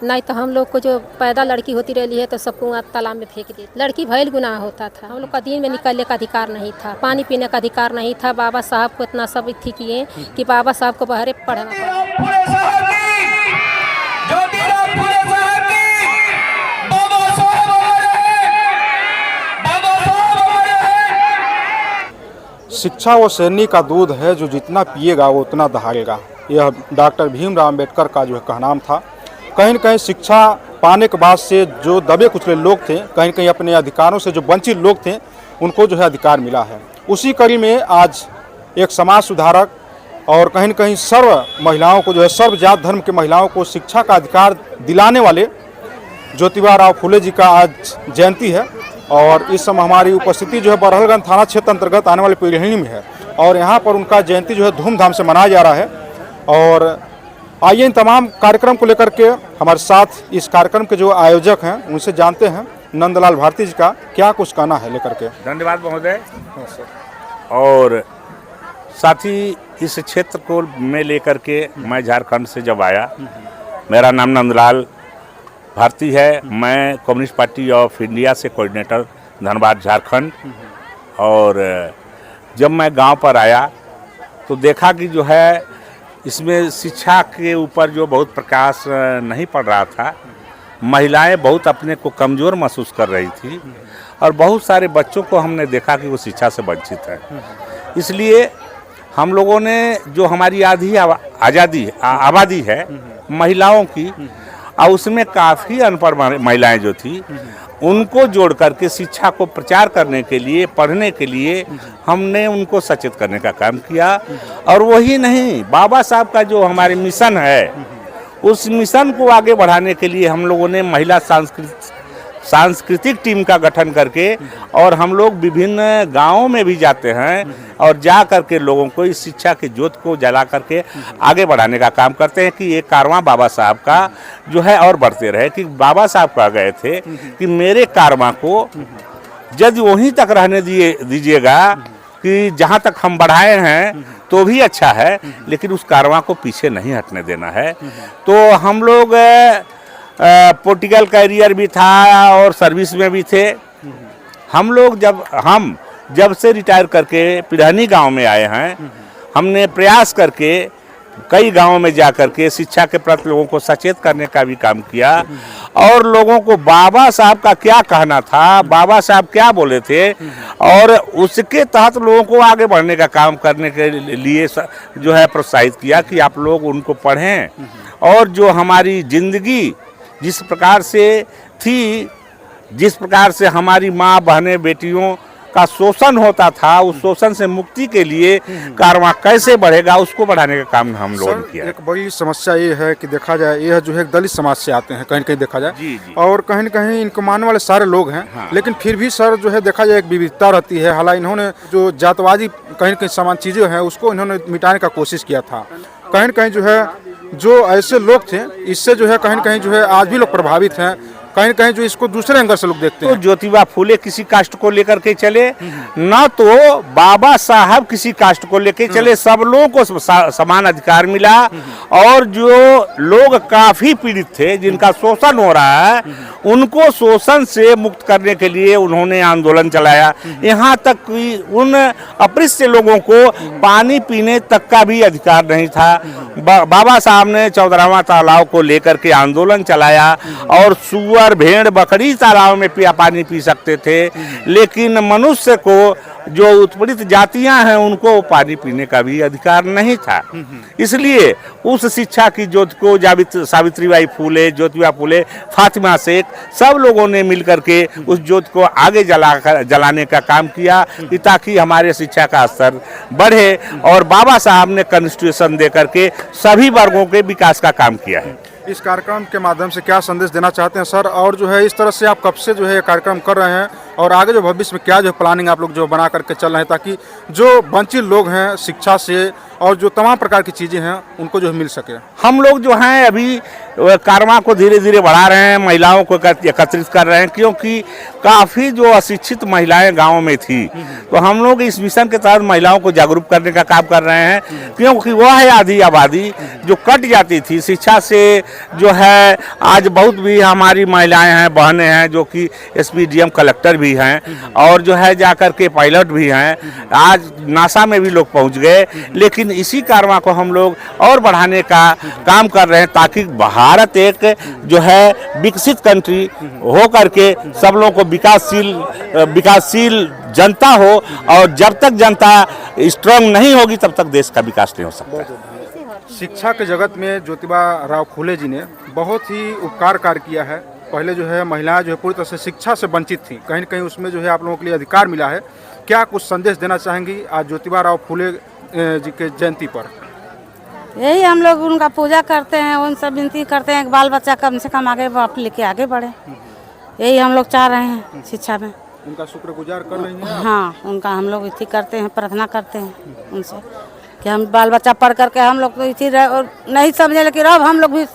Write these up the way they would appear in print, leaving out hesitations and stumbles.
नहीं तो हम लोग को जो पैदा लड़की होती रही है तो सबको तालाब में फेंक दी। लड़की भइल गुनाह होता था। हम लोग का दिन में निकलने का अधिकार नहीं था, पानी पीने का अधिकार नहीं था। बाबा साहब को इतना सब थी किए कि बाबा साहब को बहरे पढ़ना पड़ा। शिक्षा वो सैनिक का दूध है जो जितना पिएगा वो उतना दहाड़ेगा। यह डॉक्टर भीमराव अम्बेडकर का जो है कहनाम था। कहीं न कहीं शिक्षा पाने के बाद से जो दबे कुचले लोग थे, कहीं न कहीं अपने अधिकारों से जो वंचित लोग थे, उनको जो है अधिकार मिला है। उसी कड़ी में आज एक समाज सुधारक और कहीं न कहीं सर्व महिलाओं को जो है सर्व जात धर्म के महिलाओं को शिक्षा का अधिकार दिलाने वाले ज्योतिबा राव फुले जी का आज जयंती है। और इस समय हमारी उपस्थिति जो है बरहलगंज थाना क्षेत्र अंतर्गत आने वाले पीढ़ी में है और यहाँ पर उनका जयंती जो है धूमधाम से मनाया जा रहा है। और आइए इन तमाम कार्यक्रम को लेकर के हमारे साथ इस कार्यक्रम के जो आयोजक हैं उनसे जानते हैं नंदलाल भारती जी का क्या कुछ कहना है लेकर के। धन्यवाद महोदय। और साथ ही इस क्षेत्र को में लेकर के मैं झारखंड से जब आया, मेरा नाम नंदलाल भारती है। मैं कम्युनिस्ट पार्टी ऑफ इंडिया से कोऑर्डिनेटर धनबाद झारखंड। और जब मैं गांव पर आया तो देखा कि जो है इसमें शिक्षा के ऊपर जो बहुत प्रकाश नहीं पड़ रहा था। महिलाएं बहुत अपने को कमज़ोर महसूस कर रही थी और बहुत सारे बच्चों को हमने देखा कि वो शिक्षा से वंचित है। इसलिए हम लोगों ने जो हमारी आबादी है महिलाओं की, और उसमें काफ़ी अनपढ़ महिलाएं जो थी उनको जोड़ करके शिक्षा को प्रचार करने के लिए, पढ़ने के लिए हमने उनको सचेत करने का काम किया। और वही नहीं, बाबा साहब का जो हमारे मिशन है उस मिशन को आगे बढ़ाने के लिए हम लोगों ने महिला सांस्कृतिक टीम का गठन करके और हम लोग विभिन्न गांवों में भी जाते हैं और जा करके लोगों को इस शिक्षा की ज्योत को जला करके आगे बढ़ाने का काम करते हैं कि ये कारवां बाबा साहब का जो है और बढ़ते रहे। कि बाबा साहब कह गए थे कि मेरे कारवां को यदि वहीं तक रहने दीजिएगा कि जहाँ तक हम बढ़ाए हैं तो भी अच्छा है, लेकिन उस कारवां को पीछे नहीं हटने देना है। तो हम लोग पॉलिटिकल कैरियर भी था और सर्विस में भी थे। हम लोग जब से रिटायर करके पिढ़नी गांव में आए हैं, हमने प्रयास करके कई गांवों में जा करके शिक्षा के प्रति लोगों को सचेत करने का भी काम किया और लोगों को बाबा साहब का क्या कहना था, बाबा साहब क्या बोले थे, और उसके तहत लोगों को आगे बढ़ने का काम करने के लिए जो है प्रोत्साहित किया कि आप लोग उनको पढ़ें। और जो हमारी जिंदगी जिस प्रकार से थी, जिस प्रकार से हमारी माँ बहनें बेटियों का शोषण होता था, उस शोषण से मुक्ति के लिए कारवां कैसे बढ़ेगा उसको बढ़ाने का काम हम लोगों ने किया। एक बड़ी समस्या ये है कि देखा जाए यह जो है दलित समाज से आते हैं, कहीं न कहीं देखा जाए जी। और कहीं न कहीं इनको मानने वाले सारे लोग हैं। हाँ। लेकिन फिर भी सर जो है देखा जाए एक विविधता रहती है। हालांकि इन्होंने जो जातवादी कहीं न कहीं समान चीज़ें हैं उसको इन्होंने मिटाने का कोशिश किया था। कहीं न कहीं जो है जो ऐसे लोग थे इससे जो है कहीं न कहीं जो है आज भी लोग प्रभावित हैं। कहीं न कहीं जो इसको दूसरे एंगल से लोग देखते हैं। तो ज्योतिबा फुले किसी कास्ट को लेकर के चले, ना तो बाबा साहब किसी कास्ट को लेकर चले, सब लोगों को समान अधिकार मिला। और जो लोग काफी पीड़ित थे, जिनका शोषण हो रहा है, उनको शोषण से मुक्त करने के लिए उन्होंने आंदोलन चलाया। यहाँ तक कि उन अपृष्ट लोगों को पानी पीने तक का भी अधिकार नहीं था। बाबा साहब ने 14वां तालाब को लेकर के आंदोलन चलाया और सुअर भेड़ बकरी तालाब में पानी पी सकते थे, लेकिन मनुष्य को जो उत्पीड़ित जातियां हैं उनको पानी पीने का भी अधिकार नहीं था। इसलिए उस शिक्षा की ज्योति को सावित्रीबाई फूले, ज्योतिबा फूले, फातिमा शेख सब लोगों ने मिलकर के उस ज्योति को आगे जलाने का काम किया कि ताकि हमारे शिक्षा का स्तर बढ़े। और बाबा साहब ने कॉन्स्टिट्यूशन दे करके सभी वर्गों के विकास का काम किया है। इस कार्यक्रम के माध्यम से क्या संदेश देना चाहते हैं सर? और जो है इस तरह से आप कब से जो है कार्यक्रम कर रहे हैं और आगे जो भविष्य में क्या जो प्लानिंग आप लोग जो बना करके चल रहे हैं ताकि जो वंचित लोग हैं शिक्षा से और जो तमाम प्रकार की चीज़ें हैं उनको जो मिल सके? हम लोग जो हैं अभी कारवां को धीरे धीरे बढ़ा रहे हैं, महिलाओं को एकत्रित कर रहे हैं, क्योंकि काफ़ी जो अशिक्षित महिलाएं गांव में थी, तो हम लोग इस मिशन के तहत महिलाओं को जागरूक करने का काम कर रहे हैं, क्योंकि वह है आधी आबादी जो कट जाती थी शिक्षा से। जो है आज बहुत भी हमारी महिलाएं हैं, बहनें हैं जो कि एसपीडीएम कलेक्टर भी हैं और जो है जाकर के पायलट भी हैं, आज नासा में भी लोग पहुंच गए। लेकिन इसी कारवां को हम लोग और बढ़ाने का काम कर रहे हैं ताकि भारत एक जो है विकसित कंट्री हो करके सब लोगों को विकासशील जनता हो, और जब तक जनता स्ट्रांग नहीं होगी तब तक देश का विकास नहीं हो सकता। शिक्षा के जगत में ज्योतिबा राव फूले जी ने बहुत ही उपकार कार्य किया है। पहले जो है महिलाएं जो है पूरी तरह से शिक्षा से वंचित थी, कहीं न कहीं उसमें जो है आप लोगों के लिए अधिकार मिला है। क्या कुछ संदेश देना चाहेंगी आज ज्योतिबा राव फूले जी के जयंती पर? यही हम लोग उनका पूजा करते हैं, उनसे विनती करते हैं कि बाल बच्चा कम से कम आगे लेके आगे बढ़े। यही हम लोग चाह रहे हैं शिक्षा में। उनका शुक्रगुजार कर रही हैं? हाँ, उनका हम लोग इसी करते हैं, प्रार्थना करते हैं उनसे कि हम बाल बच्चा पढ़ करके हम लोग तो इसी नहीं समझे, लेकिन अब हम लोग भी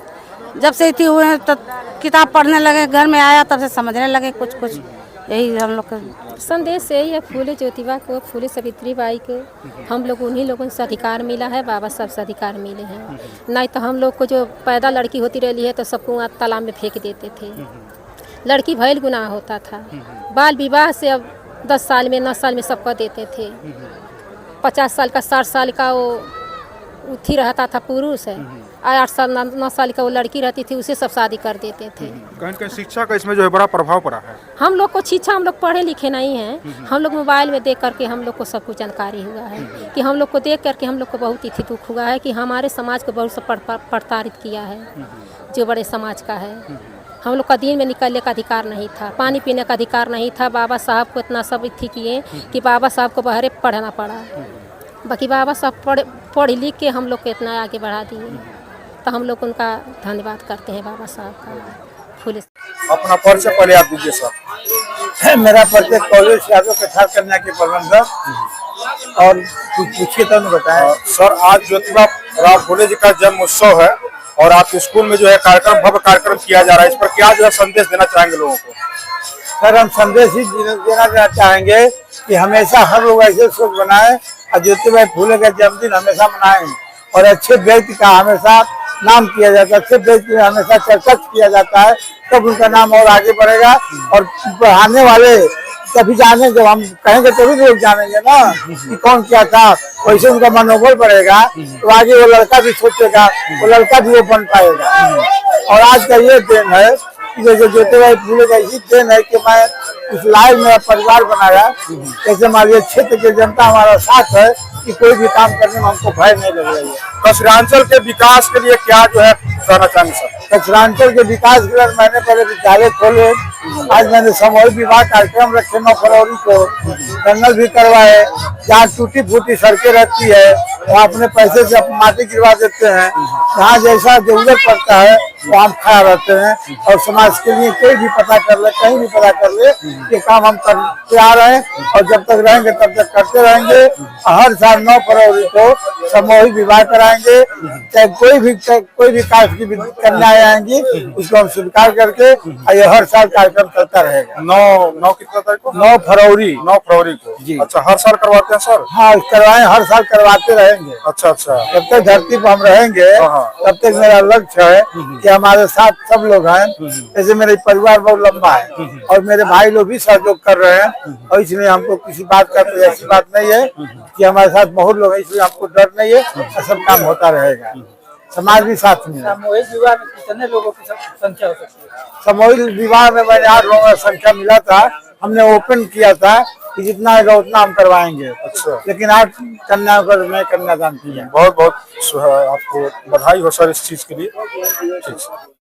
जब से इसी हुए हैं तो किताब पढ़ने लगे, घर में आया तब से समझने लगे कुछ कुछ। यही हम लोग का संदेश यही है, फूले ज्योतिबा को, फूले सावित्री बाई को हम लोग उन्हीं लोगों से अधिकार मिला है, बाबा साहब से अधिकार मिले हैं। नहीं तो हम लोग को जो पैदा लड़की होती रही है तो सबको तालाब में फेंक देते थे। लड़की भैल गुनाह होता था। बाल विवाह से अब 10 साल में 9 साल में सबको देते थे। 50 साल का 60 साल का वो उठी रहता था पुरुष है, 8 साल 9 साल का वो लड़की रहती थी, उसे सब शादी कर देते थे। कहीं कहीं शिक्षा का इसमें जो है बड़ा प्रभाव पड़ा है। हम लोग को शिक्षा, हम लोग पढ़े लिखे नहीं हैं, हम लोग मोबाइल में देख करके हम लोग को सब कुछ जानकारी हुआ है कि हम लोग को देख करके हम लोग को बहुत ही दुख हुआ है कि हमारे समाज को बहुत से प्रताड़ित किया है जो बड़े समाज का है। हम लोग का दिन में निकलने का अधिकार नहीं था, पानी पीने का अधिकार नहीं था। बाबा साहब को इतना सब थी किए कि बाबा साहब को बहरे पढ़ना पड़ा। बाकी बाबा साहब पढ़ लिख के हम लोग को इतना आगे बढ़ा दिए, तो हम लोग उनका धन्यवाद करते हैं बाबा साहब का। फूले अपना परिचय पहले आप दीजिए सर। मेरा परिचय कॉलेज यादव कथा कन्या के प्रबंधक। और कुछ पूछिए तो मैं बताएं। सर आज ज्योतिबा राव फूले जी का जन्म उत्सव है और आपके स्कूल में जो है कार्यक्रम, भव्य कार्यक्रम किया जा रहा है, इस पर क्या जो है संदेश देना चाहेंगे लोगों को? सर हम संदेश ही देना चाहेंगे कि हमेशा हर लोग ऐसे सोच बनाए और ज्योतिबा फूले का जन्मदिन हमेशा मनाएं और अच्छे व्यक्ति का हमेशा नाम किया जाता है, अच्छे व्यक्ति का हमेशा चर्चा किया जाता है, तब उनका नाम और आगे बढ़ेगा। और पढ़ाने वाले तभी जाने, जब हम कहेंगे तभी लोग जानेंगे ना कि कौन क्या था, वैसे उनका मनोबल बढ़ेगा तो आगे वो लड़का भी सोचेगा, वो लड़का भी वो बन पाएगा। और आज का ये दिन है जो ज्योतिबा फूले का इसी दिन है कि मैं इस लाइफ में परिवार बनाया, जैसे हमारे क्षेत्र की जनता हमारा साथ है कि कोई भी काम करने में हमको भय नहीं लग रही है। कचरांचल के विकास के लिए क्या जो है कहना चाहेंगे सर? कचरांचल के विकास के लिए मैंने पहले विद्यालय खोले, आज मैंने सामूहिक विवाह कार्यक्रम रखे 9 फरवरी को, जंगल भी करवाए। जहाँ टूटी फूटी सड़कें रहती है वहाँ अपने पैसे से माटी गिरवा देते हैं, जहाँ जैसा जरूरत पड़ता है वो हम खड़ा रहते हैं। और समाज के लिए कोई भी पता कर ले, कहीं भी पता कर ले, ये काम हम करते आ रहे हैं और जब तक रहेंगे तब तक करते रहेंगे। हर साल 9 फरवरी को सामूहिक विवाह कराएंगे, चाहे कोई भी कास्ट की कन्याएं आएंगी उसको हम स्वीकार करके, ये हर साल कार्यक्रम चलता रहेगा। 9 कितना तारीख को? 9 फरवरी 9 फरवरी को जी। अच्छा, हर साल करवाते हैं सर? हाँ करवाएं, हर साल करवाते रहेंगे। अच्छा अच्छा, जब तक धरती पर हम रहेंगे तब तक मेरा लक्ष्य है कि हमारे साथ सब लोग हैं। जैसे मेरे परिवार बहुत लंबा है और मेरे भाई लोग भी सहयोग कर रहे हैं, और इसलिए हमको किसी बात का कोई ऐसी बात नहीं है कि हमारे साथ बहुत लोग हैं, इसलिए हमको डर नहीं है और सब काम होता रहेगा। समाज भी साथ में। सामूहिक विवाह में कितने लोगों की संख्या हो सकती है? सामूहिक विवाह में मैंने 8 लोगों का संख्या मिला था, हमने ओपन किया था कि जितना आएगा उतना हम करवाएंगे। अच्छा, लेकिन 8 कन्याओं का मैं कन्यादान किया। बहुत बहुत आपको बधाई हो सर इस चीज के लिए। ठीक है।